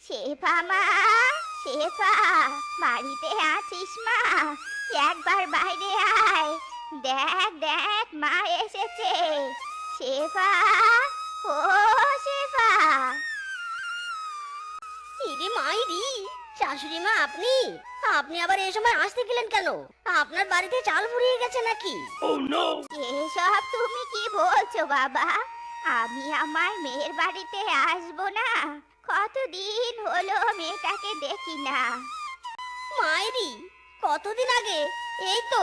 শেফা মা, শেফা, বাড়িতে আছিস মা? একবার বাইরে আয়। দেখ দেখ, মা এসেছে। শেফা, ও শেফা। ইরে মাইরি, শাশুড়ি মা আপনি আপনি আবার এই সময় আসতে গেলেন কেন? আপনার বাড়িতে চাল ফুরিয়ে গেছে নাকি? এসব তুমি কি বলছো বাবা? আমি আমার মেয়ের বাড়িতে আসবো না? কতদিন হলো মেয়েটাকে দেখি না। মাইরি, কতদিন আগে? এই তো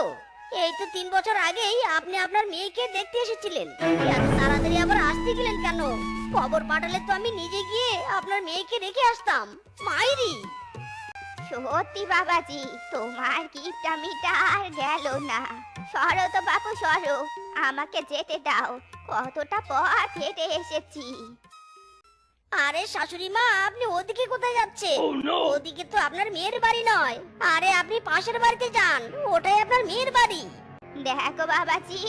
3 বছর আগেই আপনি আপনার মেয়েকে দেখতে এসেছিলেন। এত তাড়াতাড়ি আবার আসতে গেলেন কেন? খবর পাঠালে তো আমি নিজে গিয়ে আপনার মেয়েকে রেখে আসতাম। মাইরি, সত্যি বাবাজি, তোমার কিপটামিটা আর গেল না। সরো তো বাপু, সরো, আমাকে যেতে দাও। কতটা পথ হেঁটে এসেছি। আরে শাশুড়ি মা, আপনি ওদিকে কোথায় যাচ্ছেন? ওদিকে তো আপনার মেয়ের বাড়ি নয়। আরে আপনি পাশের বাড়িতে যান, ওটাই আপনার মেয়ের বাড়ি। দেখো বাবাজি,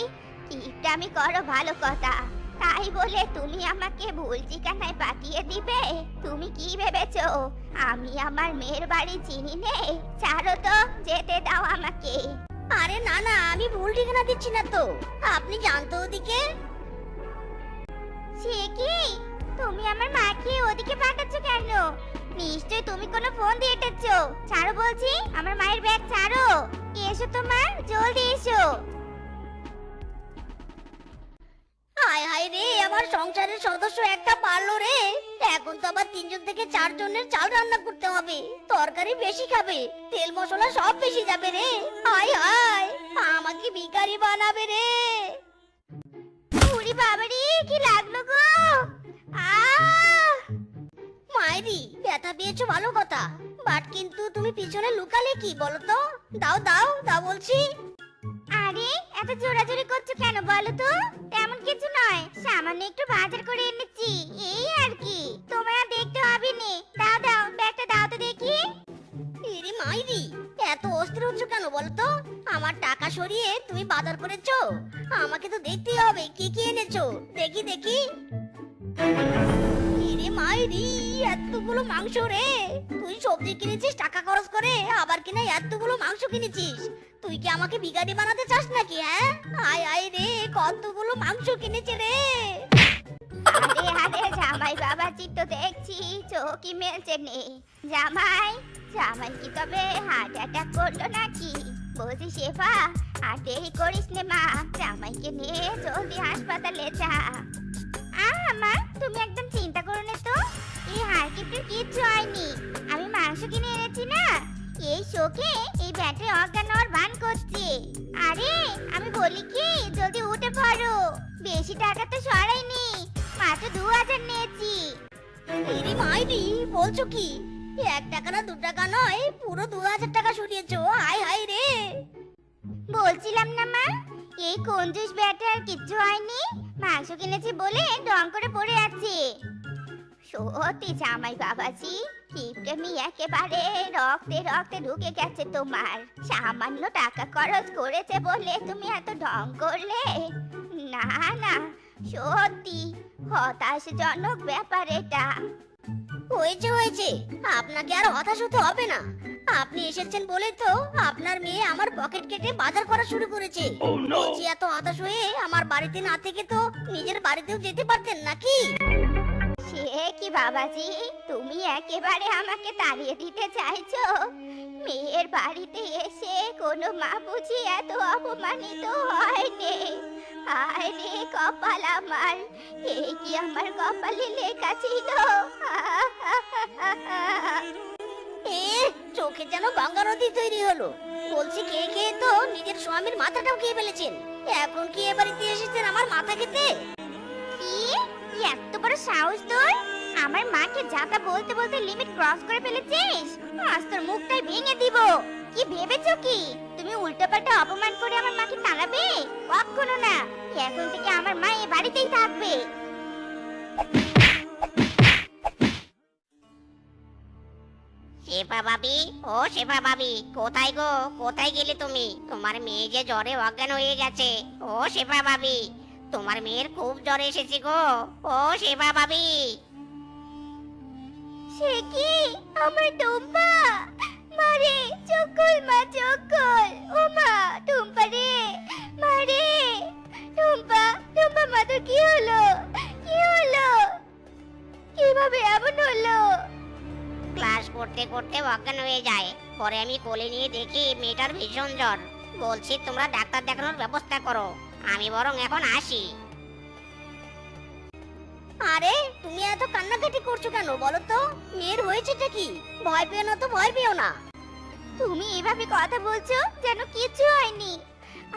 কিপটামি করো ভালো কথা, তাই বলে তুমি আমাকে ভুল ঠিকানায় পাঠিয়ে দিবে? তুমি কি ভেবেছো আমি আমার মেয়ের বাড়ি চিনি নে? ছাড়ো তো, যেতে দাও আমাকে। আরে না না, আমি ভুল ঠিকানা দিচ্ছি না তো, আপনি যান তো ওদিকে। সে কি, তুমি আমার মাকে ওদিকে পাঠাচ্ছ কেন? নিশ্চয় তুমি কোনো ফোন দিয়ে এটেছো। ছাড়ো বলছি, আমার মায়ের ব্যাগ ছাড়ো। এসো তো মা, জলদি এসো। হায় হায় রে, আমার সংসারের সদস্য একটা পারলো রে। এখন তো আবার 3 জন থেকে 4 জনের চাল রান্না করতে হবে। তরকারি বেশি খাবে, তেল মশলা সব বেশি যাবে রে। হায় হায়, আমাকে ভিখারি বানাবে রে। উরি বাবারি, কি লাগলো গো? আহ! মায়েরি, ব্যথা পেয়েছো ভালো কথা, বাট কিন্তু তুমি পিছনে লুকালে কি বলো তো? দাও দাও দাও বলছি। আরে এত জোরাজোরি করছো কেন বলো তো? তেমন কিছু নয়, সামান্য একটু বাজার করে এনেছি, এই আর কি। তোমায় আর দেখতে হবে নে। দাও দাও, ব্যাগটা দাও তো দেখি। ইরে মাইরি, এত অস্থির হচ্ছ কেন বলো তো? আমার টাকা সরিয়ে তুমি বাজার করেছো, আমাকে তো দেখতেই হবে কি কি এনেছো। দেখি দেখি। ইরে মাইরি, এতগুলো মাংস রে! তুই সবজি কিনেছিস টাকা খরচ করে, আবার কিনা এতগুলো মাংস কিনেছিস। তুই কি আমাকে ভিখারি বানাতে চাস নাকি? হ্যাঁ, আয় আয় রে, কতগুলো মাংস কিনেছে রে! আরে আরে জামাই বাবাজি, তো দেখছি চোখই মেলছে নে। জামাই, জামাই কি তবে হার্ট অ্যাটাক করলো নাকি? বলছি শেফা, আর দেরি করিস নে মা, জামাইকে নিয়ে জলদি হাসপাতালে যা। মা, তুমি একদম চিন্তা করো না তো, এই হারকিপটার কিচ্ছু হয়নি। আমি মাংস কিনে এনেছি না, এই শোকে এই ব্যাটারি অজ্ঞান হওয়ার ভান করছে। আরে আমি বলি কি, জলদি উঠে পড়ো, বেশি টাকা তো সরাইনি, মাত্র 2000 নিয়েছি। ইরে মাইরি, বলছো কি? 1 টাকা না 2 টাকা নয়, পুরো 2000 টাকা সরিয়েছো। হায় হায় রে! বলছিলাম না মা, এই কঞ্জুস ব্যাটার কিচ্ছু হয়নি, মাংস কিনেছি বলে ঢং করে পড়ে আছে। সত্যি জামাই বাবাজি, কিপটেমি একেবারে রক্তে রক্তে ঢুকে গেছে তোমার। সামান্য টাকা খরচ করেছে বলে তুমি এত ঢং করলে? না না, সত্যি হতাশজনক ব্যাপার এটা। হয়েছে হয়েছে, আপনাকে আর হতাশ হতে হবে না। আপনি এসেছেন বলে তো আপনার মেয়ে আমার পকেট কেটে বাজার করা শুরু করেছে। বলছি, এত হতাশ হয়ে আমার বাড়িতে না থেকে তো নিজের বাড়িতেও যেতে পারতেন নাকি? সে কি বাবাজি, তুমি একেবারে আমাকে তাড়িয়ে দিতে চাইছো? মেয়ের বাড়িতে এসে কোনো মা বুঝি এত অপমানিত হয়নি? হায় রে কপাল আমার, এই কি আমার কপালে লেখা ছিল? এ, চোখে যেন গঙ্গা নদী তৈরি হলো। বলছি, কে কে তো নিজের স্বামীর মাথাটাও খেয়ে ফেলেছেন, এখন কি এ বাড়িতে এসেছেন আমার মাথা খেতে? কি এত বড় সাহস তোর? আমার মাকে যাতা বলতে বলতে লিমিট ক্রস করে ফেলেছিস। আজ তোর মুখটাই ভেঙে দিব। কি ভেবেছো কি তুমি উল্টোপাল্টা অপমান করে আমার মাকে তাড়াবে? কখনো না, এখন থেকে আমার মা এই বাড়িতেই থাকবে। শেফা ভাবি, ও শেফা ভাবি, কোথায় গো? কোথায় গেলে তুমি? তোমার মেয়ে যে জ্বরে অজ্ঞান হয়ে গেছে। ও শেফা ভাবি, তোমার মেয়ের খুব জ্বর এসেছে গো। ও সেবা ভাবি। সে কি আমার টুম্পা? মারে চক্কল মা চক্কল। ও মা টুম্পা রে, মারে টুম্পা, টুম্পা মা তোর কি হলো? কি হলো? কিভাবে এমন হলো? ক্লাস করতে করতে অজ্ঞান হয়ে যায়। পরে আমি কোলে নিয়ে দেখি মেয়েটার ভীষণ জ্বর। বলছি তোমরা ডাক্তার দেখানোর ব্যবস্থা করো, আমি বরং এখন আসি। আরে তুমি এত কান্নাকাটি করছো কেন বলো তো? মেয়ের হয়েছেটা কি? ভয় পেও না তো, ভয় পেও না। তুমি এভাবে কথা বলছো যেন কিছু হয়নি।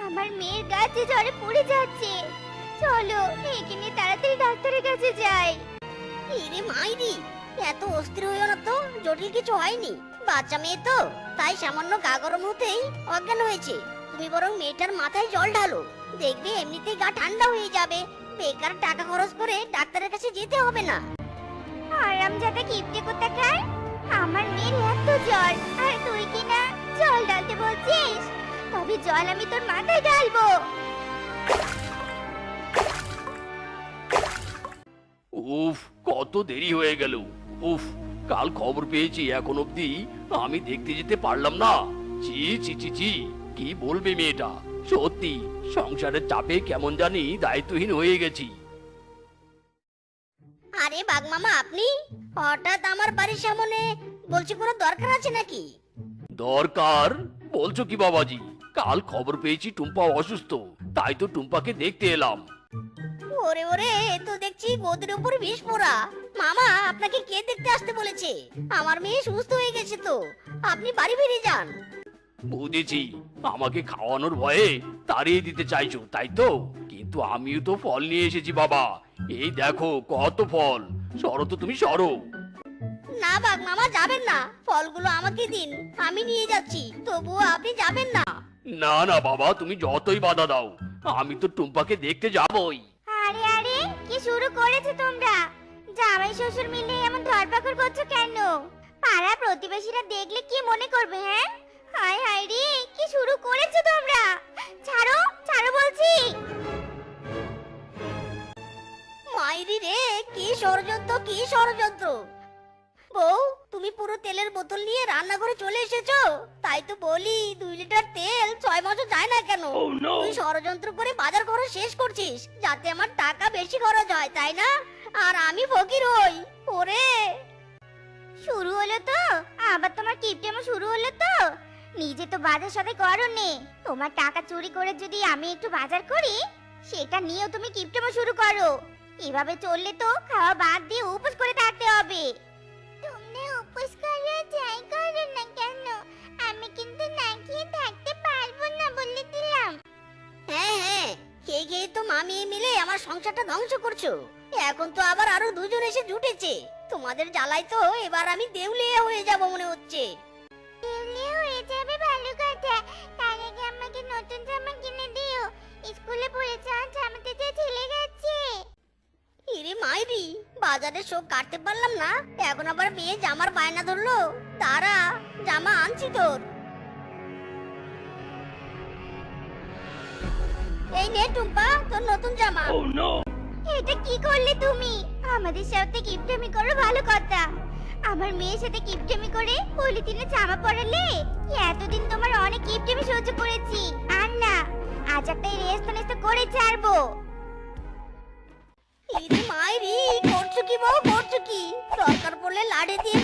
আমার মেয়ের গা যে জ্বরে পুড়ে যাচ্ছে। চলো একে নিয়ে তাড়াতাড়ি ডাক্তারের কাছে যাই। ইরে মাইরি, এত অস্থির হইও না তো, জটিল কিছু হয়নি। বাচ্চা মেয়ে তো, তাই সামান্য গা গরম হতেই অজ্ঞান হয়েছে। তুমি বরং মেয়েটার মাথায় জল ঢালো, দেখবে এমনিতেই গা ঠান্ডা হয়ে যাবে। বেকার টাকা খরচ করে ডাক্তারের কাছে যেতে হবে না। আরামজাদা কিপটে কোথাকার, আমার মেয়ের এত জ্বর আর তুই কি না জল ঢালতে বলছিস? তবে জল আমি তোর মাথায় ঢালবো। উফ, কত দেরি হয়ে গেল। উফ, কাল খবর পেয়েছি এখন অবধি আমি দেখতে যেতে পারলাম না। চি চি চি চি, কি বলবে মেয়েটা? সত্যি সংসারের চাপে কেমন জানি দায়িত্বহীন হয়ে গেছি। আরে বাঘ মামা, আপনি হঠাৎ আমার বাড়ির সামনে? বলছি কোনো দরকার আছে নাকি? দরকার বলছো কি বাবাজি? কাল খবর পেয়েছি টুম্পা অসুস্থ, তাই তো টুম্পাকে দেখতে এলাম। ওরে ওরে, এ তো দেখছি গোদের উপর বিষ পোড়া। মামা, আপনাকে কে দেখতে আসতে বলেছে? আমার মেয়ে সুস্থ হয়ে গেছে তো, আপনি বাড়ি ফিরে যান। বুঝেছি, আমাকে খাওয়ানোর ভয়ে তাড়িয়ে দিতে চাইছো তাই তো? কিন্তু আমিও তো ফল নিয়ে এসেছি বাবা। এই দেখো কত ফল, সরো তো তুমি সরো। না বাঘ মামা, যাবেন না। ফলগুলো আমাকে দিন, আমি নিয়ে যাচ্ছি। তবুও আপনি যাবেন না। না না বাবা, তুমি যতই বাধা দাও আমি তো টুম্পাকে দেখতে যাবই। আরে আরে কি শুরু করেছো তোমরা? জামাই শ্বশুর মিলে এমন ধরপাকড় করছো কেন? পাড়া প্রতিবেশীরা দেখলে কি মনে করবে? হ্যাঁ, হায় হায় রে, কি শুরু করেছো তোমরা? ছাড়ো ছাড়ো বলছি। মাইরি রে, কি ষড়যন্ত্র, কি ষড়যন্ত্র! বউ, তুমি পুরো তেলের বোতল নিয়ে রান্নাঘরে চলে এসেছো। তাই তো বলি 2 লিটার তেল 6 মাসও যায় না কেন? তুই ষড়যন্ত্র করে বাজার খরচ শেষ করছিস যাতে আমার টাকা বেশি খরচ হয়, তাই না? আর আমি ফকির হই। ওরে, শুরু হলো তো, আবার তোমার কিপটেমো শুরু হলো তো। নিজে তো বাজার সদাই করো নে, তোমার টাকা চুরি করে যদি আমি একটু বাজার করি সেটা নিয়েও তুমি কিপটেমো শুরু করো। এভাবে চললে তো খাওয়া বাদ দিয়ে উপোস করে থাকতে হবে। তুমি উপোস করে যাই করো না কেন, আমি কিন্তু না খেয়ে থাকতে পারবো না বলে দিলাম। হ্যাঁ হ্যাঁ, খেয়ে খেয়ে তো মামি মিলে আমার সংসারটা ধ্বংস করছো। এখন তো আবার আরো 2 জন এসে জুটেছে। তোমাদের জ্বালাই তো এবার আমি দেউলিয়া হয়ে যাব মনে হচ্ছে। দেউলিয়া হয়ে যাবে ভালো কথা, তার আগে আমাকে নতুন জামা কিনে দিও। স্কুলে পড়েছে আর জামাতে যে ছেলে গেছে। ইরে মাইরি, বাজারে শোক কাটতে পারলাম না, এখন আবার মেয়ে জামার বায়না ধরলো। তারা জামা আনছি তোর। এই নে টুম্পা, তোর নতুন জামা। এটা কি করলে তুমি? আমাদের সাথে কিপটেমি করো ভালো কথা, আমার মেয়ের সাথে কিপটেমি করে পলিথিনে জামা পরালে। এতদিন তোমার অনেক কিপটেমি সহ্য করেছি, আর না, আজ একটা রেস্ট করে ছাড়বো। ইরে মাইরি, করছো কি বউ, করছো কি? দরকার পড়লে লাঠি দিয়ে